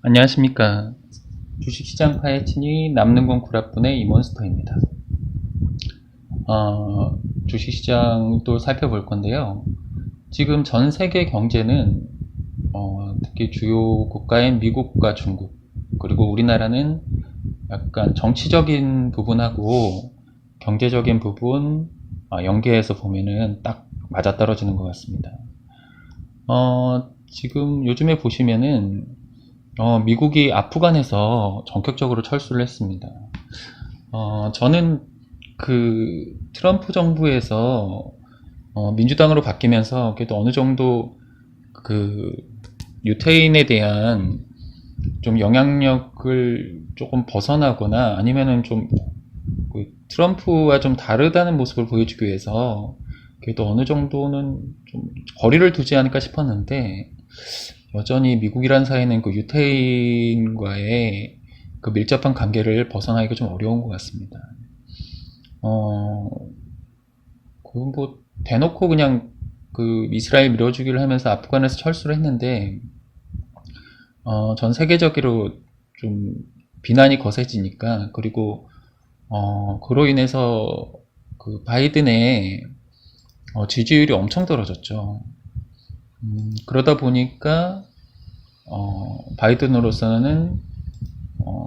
안녕하십니까. 주식시장 파헤치니 남는공 구라분의 이몬스터입니다. 주식시장 또 살펴볼 건데요. 지금 전 세계 경제는 특히 주요 국가인 미국과 중국, 그리고 우리나라는 약간 정치적인 부분하고 경제적인 부분 연계해서 보면은 딱 맞아떨어지는 것 같습니다. 지금 요즘에 보시면은 미국이 아프간에서 전격적으로 철수를 했습니다. 저는 그 트럼프 정부에서 민주당으로 바뀌면서 그래도 어느 정도 그 유태인에 대한 좀 영향력을 조금 벗어나거나 아니면은 좀그 트럼프와 좀 다르다는 모습을 보여주기 위해서 그래도 어느 정도는 좀 거리를 두지 않을까 싶었는데 여전히 미국이란 사회는 그 유태인과의 그 밀접한 관계를 벗어나기가 좀 어려운 것 같습니다. 어, 대놓고 그냥 그 이스라엘 밀어주기를 하면서 아프간에서 철수를 했는데, 전 세계적으로 좀 비난이 거세지니까, 그리고, 그로 인해서 그 바이든의 지지율이 엄청 떨어졌죠. 그러다 보니까, 바이든으로서는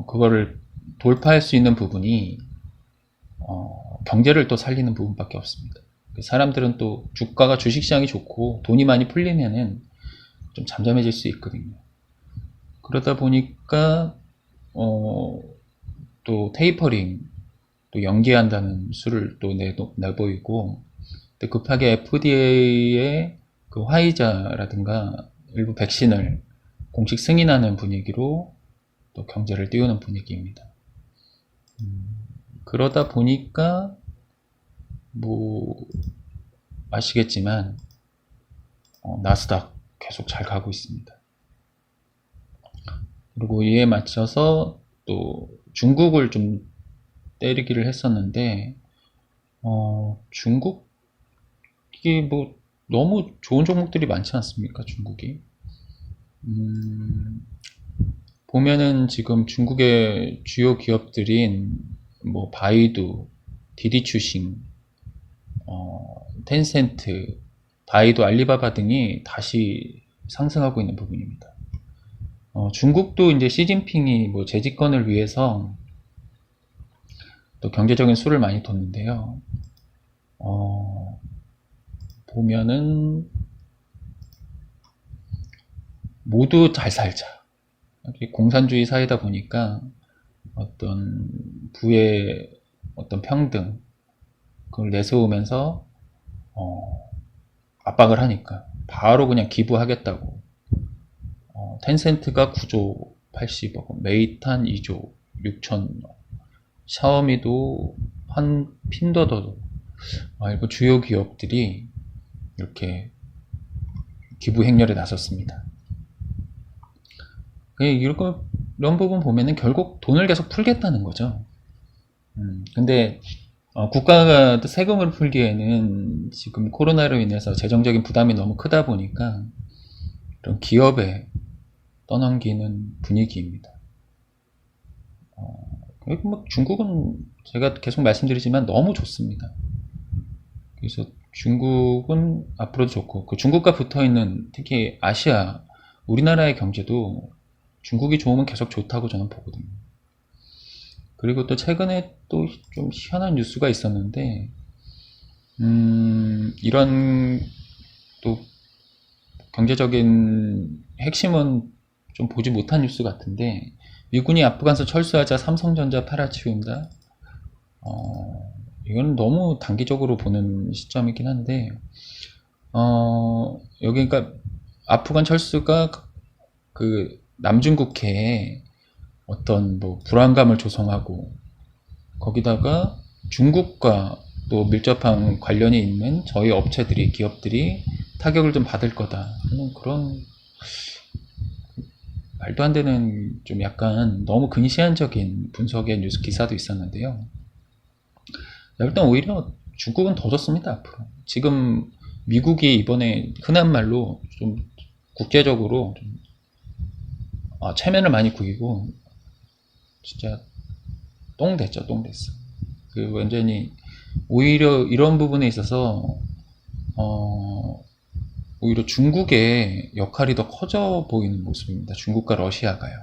그거를 돌파할 수 있는 부분이 경제를 또 살리는 부분밖에 없습니다. 사람들은 또 주가가 주식시장이 좋고 돈이 많이 풀리면은 좀 잠잠해질 수 있거든요. 그러다 보니까 어, 또 테이퍼링 또 연기한다는 수를 또 내보이고 또 급하게 FDA의 그 화이자라든가 일부 백신을 공식 승인하는 분위기로 또 경제를 띄우는 분위기입니다. 그러다 보니까 뭐 아시겠지만 나스닥 계속 잘 가고 있습니다. 그리고 이에 맞춰서 또 중국을 좀 때리기를 했었는데 중국이 뭐 너무 좋은 종목들이 많지 않습니까? 중국이 보면은 지금 중국의 주요 기업들인 뭐 바이두, 디디추싱, 텐센트, 바이두, 알리바바 등이 다시 상승하고 있는 부분입니다. 중국도 이제 시진핑이 뭐 재집권을 위해서 또 경제적인 수를 많이 뒀는데요. 보면은 모두 잘 살자. 공산주의 사회다 보니까 어떤 부의 어떤 평등 그걸 내세우면서 압박을 하니까 바로 그냥 기부하겠다고 텐센트가 9조 80억 원, 메이탄 2조 6천억, 샤오미도 한 핀더더도 일부 주요 기업들이 이렇게 기부 행렬에 나섰습니다. 이런 부분 보면은 결국 돈을 계속 풀겠다는 거죠. 근데 국가가 세금을 풀기에는 지금 코로나로 인해서 재정적인 부담이 너무 크다 보니까 이런 기업에 떠넘기는 분위기입니다. 그리고 뭐 중국은 제가 계속 말씀드리지만 너무 좋습니다. 그래서 중국은 앞으로도 좋고 그 중국과 붙어있는 특히 아시아 우리나라의 경제도 중국이 좋으면 계속 좋다고 저는 보거든요. 그리고 또 최근에 또 좀 희한한 뉴스가 있었는데 이런 또 경제적인 핵심은 좀 보지 못한 뉴스 같은데 미군이 아프간에서 철수하자 삼성전자 팔아치운다. 이건 너무 단기적으로 보는 시점이긴 한데 여기 그러니까 아프간 철수가 그 남중국해에 어떤 뭐 불안감을 조성하고 거기다가 중국과 또 밀접한 관련이 있는 저희 업체들이 기업들이 타격을 좀 받을 거다 하는 그런 말도 안 되는 좀 약간 너무 근시안적인 분석의 뉴스 기사도 있었는데요. 일단 오히려 중국은 더 좋습니다. 앞으로 지금 미국이 이번에 흔한 말로 좀 국제적으로 좀 체면을 많이 구기고 진짜 똥 됐죠, 똥 됐어. 그 완전히 오히려 이런 부분에 있어서 오히려 중국의 역할이 더 커져 보이는 모습입니다. 중국과 러시아가요.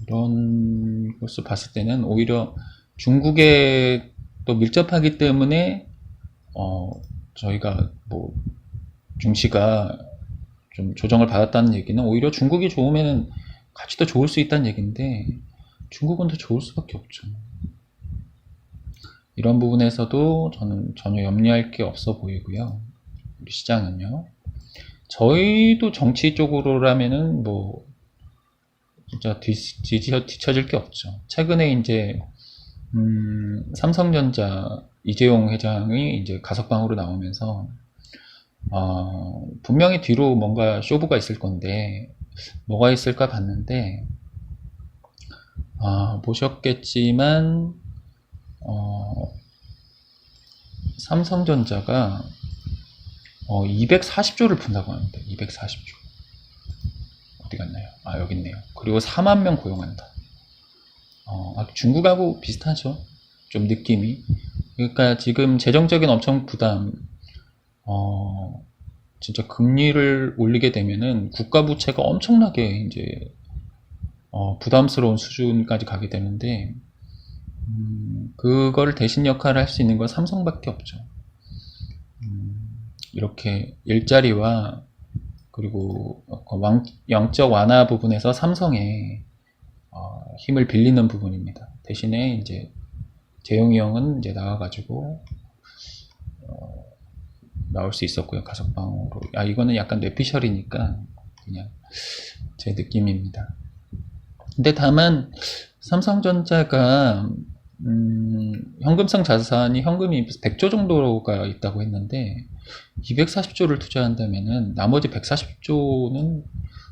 이런 것을 봤을 때는 오히려 중국에 또 밀접하기 때문에 저희가 뭐 중시가 좀 조정을 받았다는 얘기는 오히려 중국이 좋으면 같이 더 좋을 수 있다는 얘기인데 중국은 더 좋을 수밖에 없죠. 이런 부분에서도 저는 전혀 염려할 게 없어 보이고요. 우리 시장은요. 저희도 정치 쪽으로라면은 뭐 진짜 뒤처질 게 없죠. 최근에 이제 삼성전자 이재용 회장이 이제 가석방으로 나오면서 분명히 뒤로 뭔가 쇼부가 있을 건데 뭐가 있을까 봤는데 보셨겠지만 삼성전자가 240조를 푼다고 합니다. 240조. 어디 갔나요? 여기 있네요. 그리고 4만 명 고용한다. 중국하고 비슷하죠. 좀 느낌이. 그러니까 지금 재정적인 엄청 부담, 진짜 금리를 올리게 되면은 국가 부채가 엄청나게 이제 부담스러운 수준까지 가게 되는데 그거를 대신 역할을 할 수 있는 건 삼성밖에 없죠. 이렇게 일자리와 그리고 양적 완화 부분에서 삼성의 힘을 빌리는 부분입니다. 대신에 이제 재용이 형은 이제 나와가지고 나올 수 있었고요. 가석방으로. 이거는 약간 뇌피셜이니까 그냥 제 느낌입니다. 근데 다만 삼성전자가 현금성 자산이 현금이 100조 정도가 있다고 했는데 240조를 투자한다면은 나머지 140조는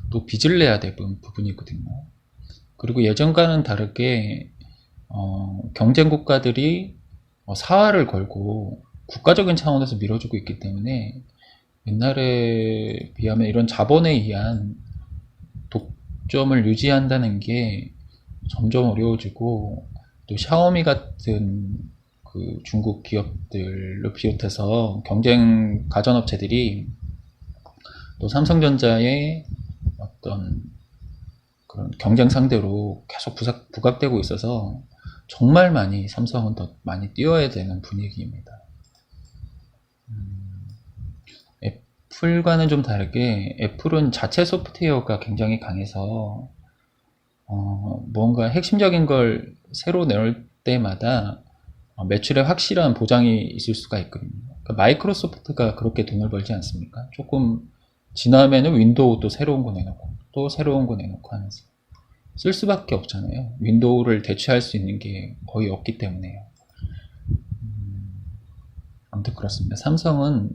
또 빚을 내야 되는 부분이거든요. 그리고 예전과는 다르게 경쟁 국가들이 사활을 걸고 국가적인 차원에서 밀어주고 있기 때문에 옛날에 비하면 이런 자본에 의한 독점을 유지한다는 게 점점 어려워지고 또 샤오미 같은 그 중국 기업들을 비롯해서 경쟁 가전업체들이 또 삼성전자의 어떤 그런 경쟁 상대로 계속 부각되고 있어서 정말 많이 삼성은 더 많이 뛰어야 되는 분위기입니다. 애플과는 좀 다르게 애플은 자체 소프트웨어가 굉장히 강해서 뭔가 핵심적인 걸 새로 내올 때마다 매출에 확실한 보장이 있을 수가 있거든요. 그러니까 마이크로소프트가 그렇게 돈을 벌지 않습니까? 조금 지나면은 윈도우 또 새로운 거 내놓고 또 새로운 거 내놓고 하면서 쓸 수밖에 없잖아요. 윈도우를 대체할 수 있는 게 거의 없기 때문에요. 아무튼 그렇습니다. 삼성은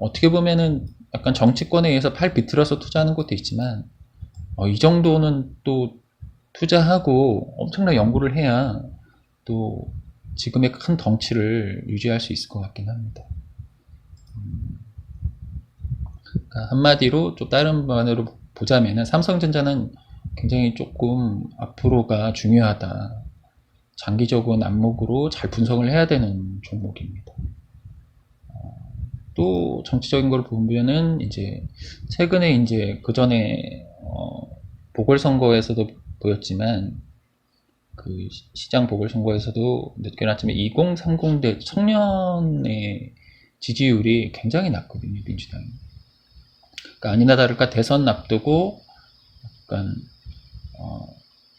어떻게 보면은 약간 정치권에 의해서 팔 비틀어서 투자하는 것도 있지만 이 정도는 또 투자하고 엄청난 연구를 해야 또 지금의 큰 덩치를 유지할 수 있을 것 같긴 합니다. 그러니까 한마디로 좀 다른 반으로 보자면은 삼성전자는 굉장히 조금 앞으로가 중요하다. 장기적인 안목으로 잘 분석을 해야 되는 종목입니다. 또 정치적인 걸 보면은 이제 최근에 이제 그 전에 보궐선거에서도 보였지만 그 시장 보궐선거에서도 느껴났지만 2030대 청년의 지지율이 굉장히 낮거든요, 민주당이. 그러니까 아니나 다를까 대선 앞두고 약간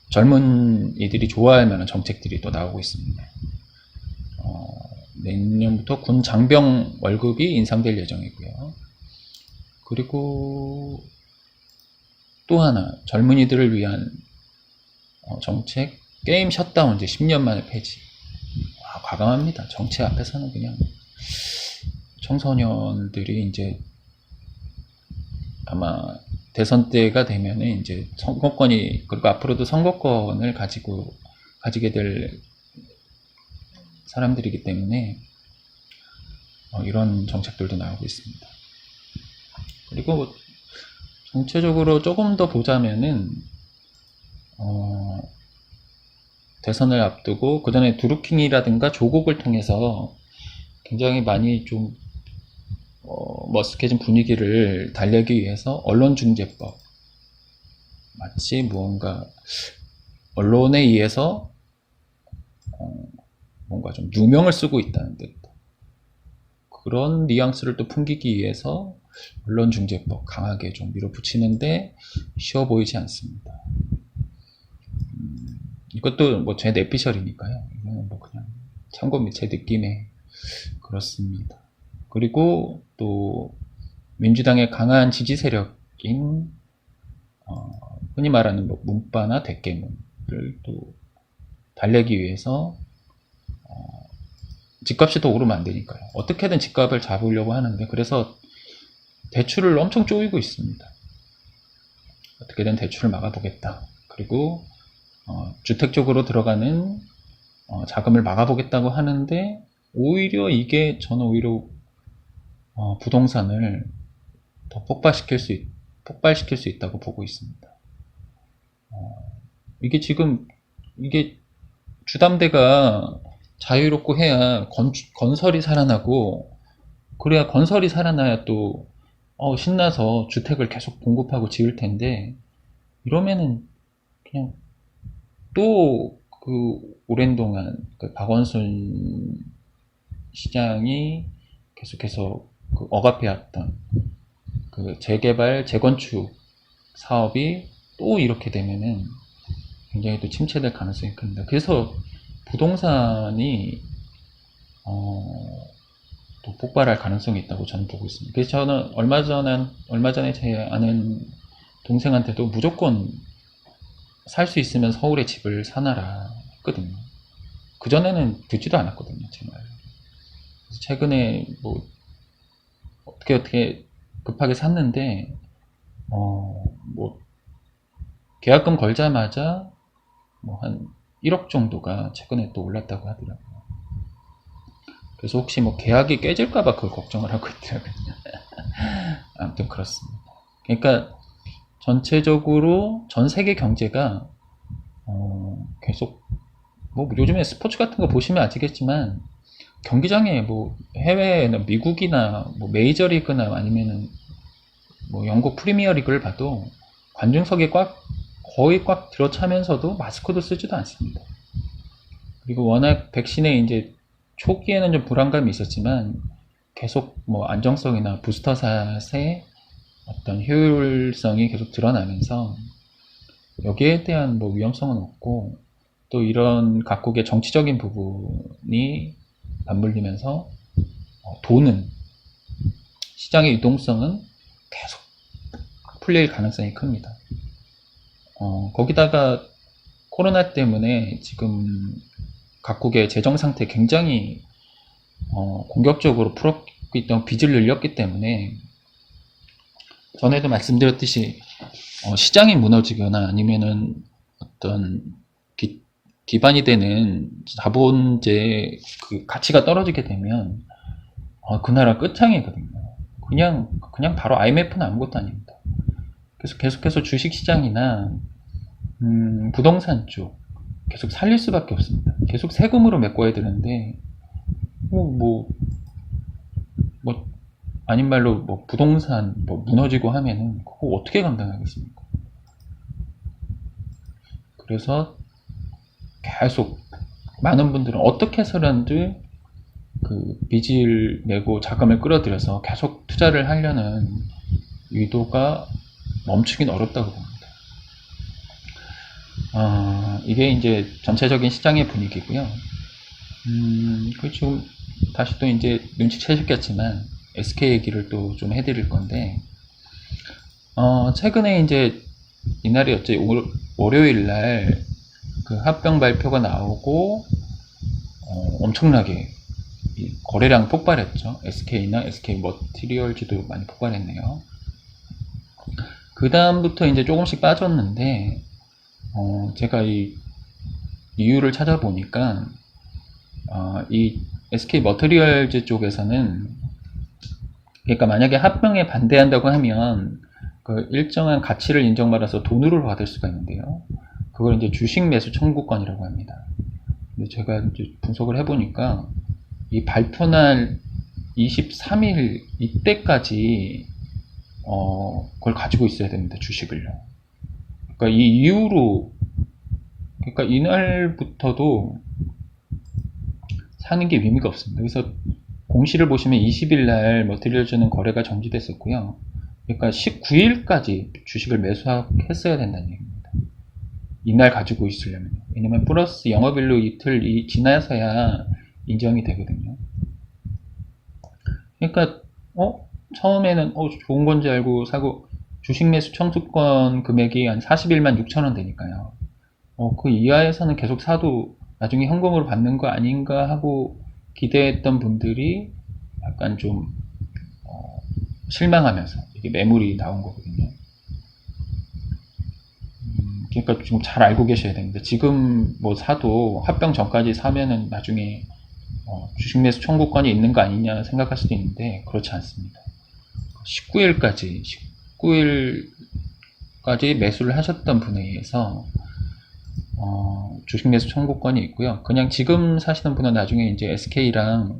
젊은 이들이 좋아할 만한 정책들이 또 나오고 있습니다. 내년부터 군 장병 월급이 인상될 예정이고요. 그리고 또 하나 젊은이들을 위한 정책 게임 셧다운 이제 10년 만에 폐지. 과감합니다. 정치 앞에서는 그냥 청소년들이 이제 아마 대선 때가 되면은 이제 선거권이 그리고 앞으로도 선거권을 가지게 될 사람들이기 때문에 이런 정책들도 나오고 있습니다. 그리고 전체적으로 조금 더 보자면은 대선을 앞두고 그 전에 드루킹이라든가 조국을 통해서 굉장히 많이 좀 머쓱해진 분위기를 달래기 위해서 언론중재법, 마치 무언가 언론에 의해서 뭔가 좀 누명을 쓰고 있다는 듯, 그런 뉘앙스를 또 풍기기 위해서 언론중재법 강하게 좀 밀어붙이는데 쉬워 보이지 않습니다. 이것도 뭐 제 내피셜이니까요. 이거는 뭐 그냥 참고 제 느낌에 그렇습니다. 그리고 또 민주당의 강한 지지 세력인 흔히 말하는 뭐 문바나 대깨문을 또 달래기 위해서 집값이 더 오르면 안 되니까요. 어떻게든 집값을 잡으려고 하는데, 그래서 대출을 엄청 쪼이고 있습니다. 어떻게든 대출을 막아보겠다. 그리고 주택 쪽으로 들어가는 자금을 막아보겠다고 하는데, 오히려 이게 저는 오히려 부동산을 더 폭발시킬 수 있다고 보고 있습니다. 이게 지금 이게 주담대가 자유롭고 해야 건설이 살아나고, 그래야 건설이 살아나야 또 신나서 주택을 계속 공급하고 지을 텐데, 이러면은 그냥 또 그 오랜 동안 그 박원순 시장이 계속해서 그 억압해왔던 그 재개발, 재건축 사업이 또 이렇게 되면은 굉장히 또 침체될 가능성이 큽니다. 그래서 부동산이 또 폭발할 가능성이 있다고 저는 보고 있습니다. 그래서 저는 얼마 전에 제 아는 동생한테도 무조건 살 수 있으면 서울에 집을 사놔라 했거든요. 그전에는 듣지도 않았거든요, 제 말. 최근에 뭐 어떻게 급하게 샀는데 뭐 계약금 걸자마자 뭐 한 1억 정도가 최근에 또 올랐다고 하더라고요. 그래서 혹시 뭐 계약이 깨질까봐 그걸 걱정을 하고 있더라고요. 아무튼 그렇습니다. 그러니까 전체적으로 전 세계 경제가 계속 뭐 요즘에 스포츠 같은 거 보시면 아시겠지만, 경기장에 뭐 해외나 미국이나 뭐 메이저리그나 아니면은 뭐 영국 프리미어리그를 봐도 관중석이 거의 꽉 들어차면서도 마스크도 쓰지도 않습니다. 그리고 워낙 백신에 이제 초기에는 좀 불안감이 있었지만 계속 뭐 안정성이나 부스터샷의 어떤 효율성이 계속 드러나면서 여기에 대한 뭐 위험성은 없고, 또 이런 각국의 정치적인 부분이 맞물리면서 도는 시장의 유동성은 계속 풀릴 가능성이 큽니다. 거기다가 코로나 때문에 지금 각국의 재정 상태 굉장히 공격적으로 풀었기 때문에 빚을 늘렸기 때문에, 전에도 말씀드렸듯이 시장이 무너지거나 아니면은 어떤 기반이 되는 자본재 그 가치가 떨어지게 되면 그 나라 끝장이거든요. 그냥 바로 IMF는 아무것도 아닙니다. 그래서 계속해서 주식시장이나 부동산 쪽 계속 살릴 수밖에 없습니다. 계속 세금으로 메꿔야 되는데 뭐 아닌 말로 뭐 부동산 뭐 무너지고 하면은 그거 어떻게 감당하겠습니까? 그래서 계속 많은 분들은 어떻게 해서든지 그 빚을 내고 자금을 끌어들여서 계속 투자를 하려는 의도가 멈추긴 어렵다고 봅니다. 이게 이제 전체적인 시장의 분위기고요. 그 지금 다시 또 이제 눈치채셨겠지만 SK 얘기를 또 좀 해드릴 건데, 최근에 이제 이날이었죠. 월요일 날 그 합병 발표가 나오고 엄청나게 거래량 폭발했죠. SK나 SK 머티리얼즈도 많이 폭발했네요. 그 다음부터 이제 조금씩 빠졌는데, 제가 이 이유를 찾아보니까 이 SK 머티리얼즈 쪽에서는, 그러니까 만약에 합병에 반대한다고 하면 그 일정한 가치를 인정받아서 돈으로 받을 수가 있는데요. 그걸 이제 주식 매수 청구권이라고 합니다. 근데 제가 이제 분석을 해보니까 이 발표날 23일 이때까지 그걸 가지고 있어야 됩니다. 주식을요. 그러니까 이 이후로, 그러니까 이날부터도 사는 게 의미가 없습니다. 그래서 공시를 보시면 20일 날 머티리얼즈는 거래가 정지됐었고요. 그러니까 19일까지 주식을 매수했어야 된다는 얘기입니다. 이날 가지고 있으려면. 왜냐면 플러스 영업일로 이틀 지나서야 인정이 되거든요. 그러니까 처음에는 좋은 건지 알고 사고, 주식 매수 청구권 금액이 한 41만 6천 원 되니까요. 그 이하에서는 계속 사도 나중에 현금으로 받는 거 아닌가 하고 기대했던 분들이 약간 좀 실망하면서 이게 매물이 나온 거거든요. 그러니까 좀 잘 알고 계셔야 됩니다. 지금 뭐 사도 합병 전까지 사면은 나중에 주식 매수 청구권이 있는 거 아니냐 생각할 수도 있는데 그렇지 않습니다. 19일까지 매수를 하셨던 분에 의해서 주식 매수 청구권이 있고요. 그냥 지금 사시는 분은 나중에 이제 SK랑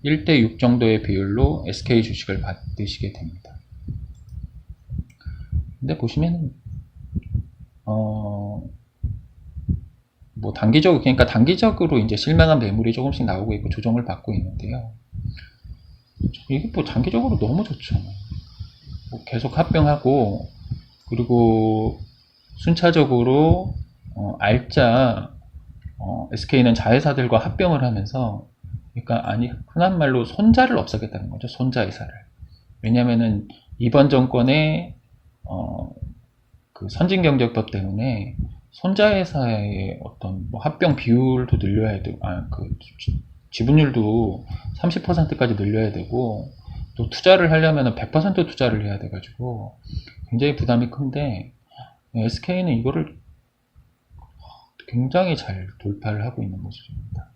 1대6 정도의 비율로 SK 주식을 받으시게 됩니다. 근데 보시면은 뭐 그러니까 단기적으로 이제 실망한 매물이 조금씩 나오고 있고 조정을 받고 있는데요. 이게 뭐 장기적으로 너무 좋죠. 뭐 계속 합병하고, 그리고 순차적으로 알짜 SK는 자회사들과 합병을 하면서, 그러니까 흔한 말로 손자를 없애겠다는 거죠. 손자회사를. 왜냐면은 이번 정권의 그 선진경제법 때문에 손자회사의 어떤 뭐 합병 비율도 늘려야 되고, 그 지분율도 30%까지 늘려야 되고, 또 투자를 하려면 100% 투자를 해야 돼가지고 굉장히 부담이 큰데, SK는 이거를 굉장히 잘 돌파를 하고 있는 모습입니다.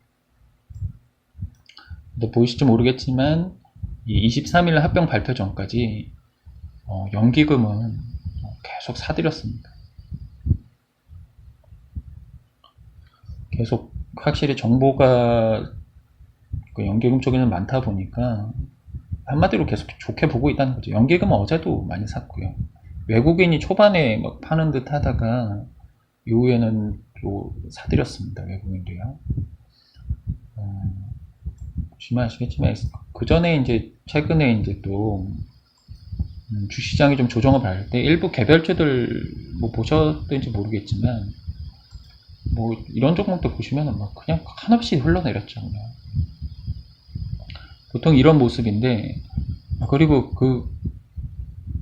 근데 보이실지 모르겠지만 이 23일 합병 발표 전까지 연기금은 계속 사들였습니다. 계속 확실히 정보가 그 연기금 쪽에는 많다 보니까 한마디로 계속 좋게 보고 있다는 거죠. 연기금은 어제도 많이 샀고요. 외국인이 초반에 막 파는 듯 하다가 이후에는 또 사들였습니다. 외국인도요. 보시면 아시겠지만 그 전에 이제 최근에 이제 또 주시장이 좀 조정을 받을 때 일부 개별주들 뭐 보셨는지 모르겠지만 뭐 이런 종목도 보시면은 막 그냥 한없이 흘러내렸죠. 그냥. 보통 이런 모습인데, 그리고 그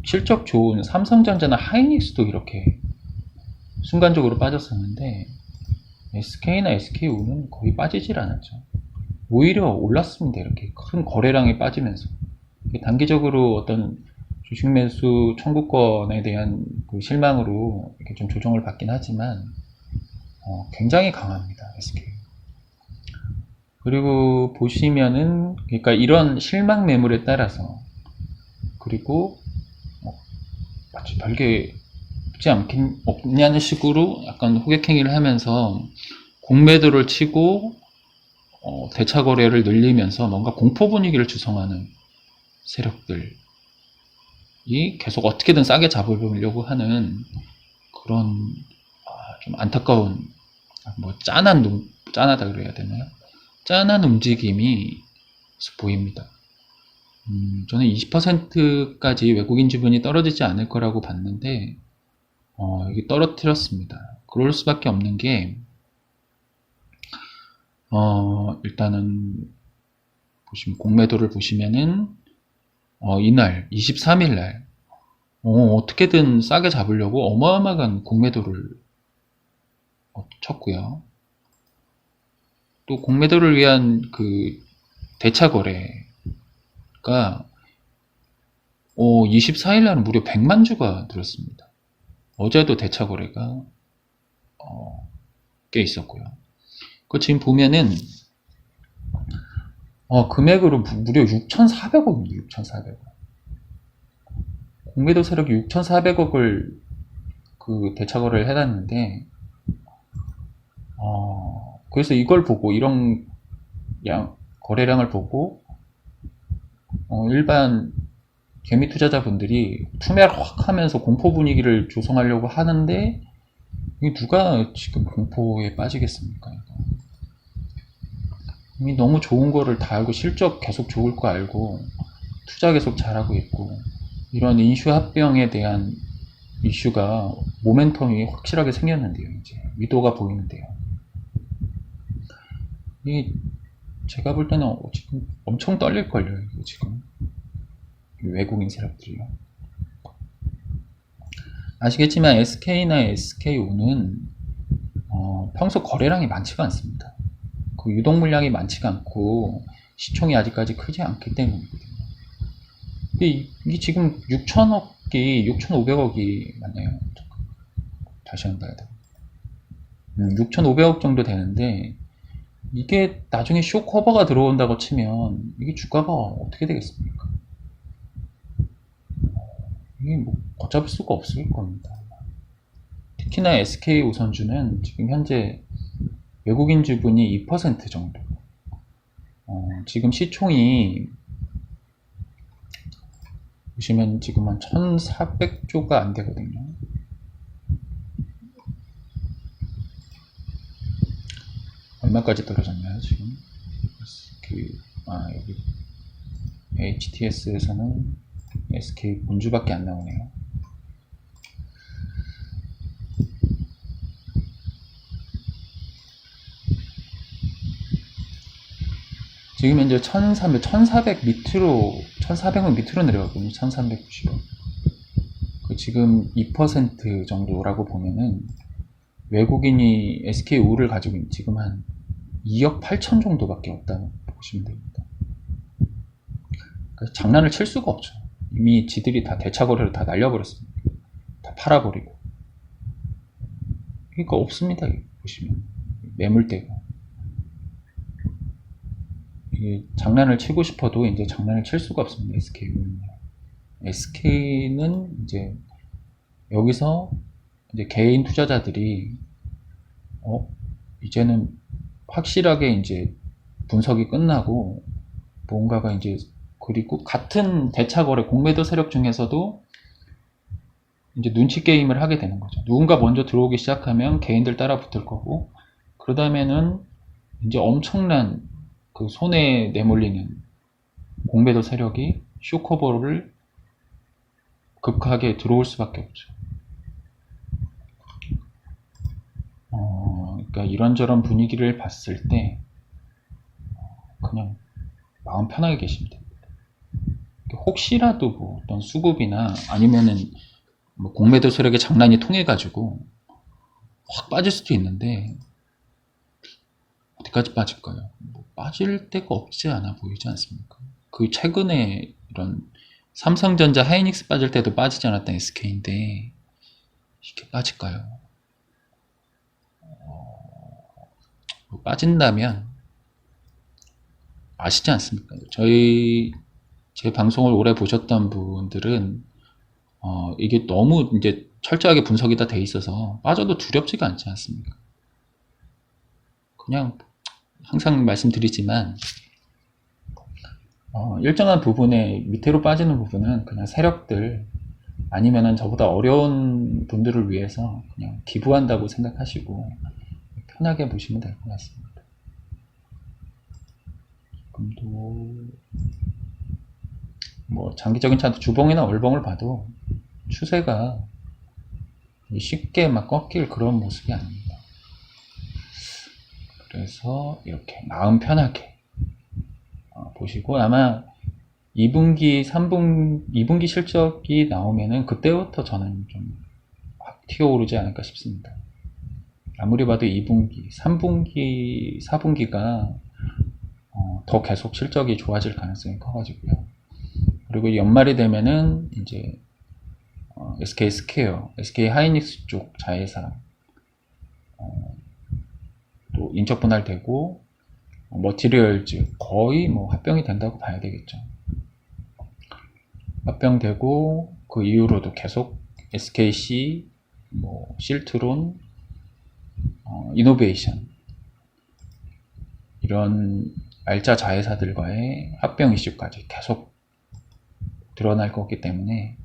실적 좋은 삼성전자나 하이닉스도 이렇게 순간적으로 빠졌었는데 SK나 SK우는 거의 빠지질 않았죠. 오히려 올랐습니다. 이렇게 큰 거래량이 빠지면서. 단기적으로 어떤 주식 매수 청구권에 대한 그 실망으로 이렇게 좀 조정을 받긴 하지만 굉장히 강합니다. SK. 그리고 보시면은, 그러니까 이런 실망 매물에 따라서, 그리고 마치 별게 없지 없냐는 식으로 약간 호객행위를 하면서 공매도를 치고 대차 거래를 늘리면서 뭔가 공포 분위기를 조성하는 세력들이 계속 어떻게든 싸게 잡으려고 하는 그런 좀 안타까운, 뭐 짠하다 그래야 되나요? 짠한 움직임이 보입니다. 저는 20%까지 외국인 지분이 떨어지지 않을 거라고 봤는데 이게 떨어뜨렸습니다. 그럴 수밖에 없는 게 일단은 보시면 공매도를 보시면은 이날 23일날 어떻게든 싸게 잡으려고 어마어마한 공매도를 쳤고요. 또 공매도를 위한 그 대차 거래가 24일날은 무려 100만 주가 늘었습니다. 어제도 대차 거래가 꽤 있었고요. 그 지금 보면은 금액으로 무려 6,400억입니다. 6,400억. 공매도 세력이 6,400억을 그 대차거래를 해놨는데, 그래서 이걸 보고, 이런 거래량을 보고, 일반 개미 투자자분들이 투매를 확 하면서 공포 분위기를 조성하려고 하는데, 이게 누가 지금 공포에 빠지겠습니까? 이미 너무 좋은 거를 다 알고, 실적 계속 좋을 거 알고, 투자 계속 잘하고 있고, 이런 인슈 합병에 대한 이슈가 모멘텀이 확실하게 생겼는데요. 이제 위도가 보이는데요. 이 제가 볼 때는 지금 엄청 떨릴걸요. 이거 지금 외국인 세력들이요. 아시겠지만 SK나 SKO는 평소 거래량이 많지가 않습니다. 그 유동 물량이 많지가 않고 시총이 아직까지 크지 않기 때문이거든요. 이게 지금 6천억이 6,500억이 맞나요? 다시 한번 봐야 돼. 6,500억 정도 되는데, 이게 나중에 쇼커버가 들어온다고 치면 이게 주가가 어떻게 되겠습니까? 이게 뭐 걷잡을 수가 없을 겁니다. 특히나 SK우선주는 지금 현재 외국인 주분이 2% 정도. 지금 시총이 보시면 지금 한 1,400조가 안 되거든요. 얼마까지 떨어졌나요, 지금? 여기 HTS에서는 SK 본주밖에 안 나오네요. 지금 현재 1400 밑으로, 1400은 밑으로 내려갔거든요. 1390원. 지금 2% 정도라고 보면은 외국인이 SK우를 가지고 지금 한 2억 8천 정도밖에 없다고 보시면 됩니다. 장난을 칠 수가 없죠. 이미 지들이 다 대차거래를 다 날려버렸습니다. 다 팔아버리고. 그러니까 없습니다. 보시면 매물대가. 이게 장난을 치고 싶어도 이제 장난을 칠 수가 없습니다. SK는. SK는 이제 여기서 이제 개인 투자자들이 이제는 확실하게 이제 분석이 끝나고 뭔가가 이제, 그리고 같은 대차거래 공매도 세력 중에서도 이제 눈치 게임을 하게 되는 거죠. 누군가 먼저 들어오기 시작하면 개인들 따라 붙을 거고, 그 다음에는 이제 엄청난 그 손에 내몰리는 공매도 세력이 쇼커버를 급하게 들어올 수밖에 없죠. 그러니까 이런저런 분위기를 봤을 때 그냥 마음 편하게 계시면 됩니다. 혹시라도 뭐 어떤 수급이나 아니면은 뭐 공매도 세력의 장난이 통해가지고 확 빠질 수도 있는데, 어디까지 빠질까요? 뭐 빠질 데가 없지 않아 보이지 않습니까? 그 최근에 이런 삼성전자, 하이닉스 빠질 때도 빠지지 않았던 SK인데 이게 빠질까요? 뭐 빠진다면 아시지 않습니까? 제 방송을 오래 보셨던 분들은 이게 너무 이제 철저하게 분석이 다 돼 있어서 빠져도 두렵지가 않지 않습니까? 그냥 항상 말씀드리지만 일정한 부분에 밑으로 빠지는 부분은 그냥 세력들 아니면은 저보다 어려운 분들을 위해서 그냥 기부한다고 생각하시고 편하게 보시면 될 것 같습니다. 지금도 뭐 장기적인 차트 주봉이나 월봉을 봐도 추세가 쉽게 막 꺾일 그런 모습이 아닙니다. 그래서 이렇게 마음 편하게 보시고, 아마 2분기, 2분기 실적이 나오면은 그때부터 저는 좀 확 튀어오르지 않을까 싶습니다. 아무리 봐도 2분기, 3분기, 4분기가 더 계속 실적이 좋아질 가능성이 커가지고요. 그리고 연말이 되면은 이제 SK 스퀘어, SK 하이닉스 쪽 자회사 또 인적 분할되고 머티리얼즈 거의 뭐 합병이 된다고 봐야 되겠죠. 합병되고 그 이후로도 계속 SKC, 뭐 실트론, 이노베이션 이런 알짜 자회사들과의 합병 이슈까지 계속 드러날 거기 때문에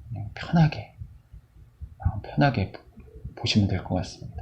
그냥 편하게 보시면 될 것 같습니다.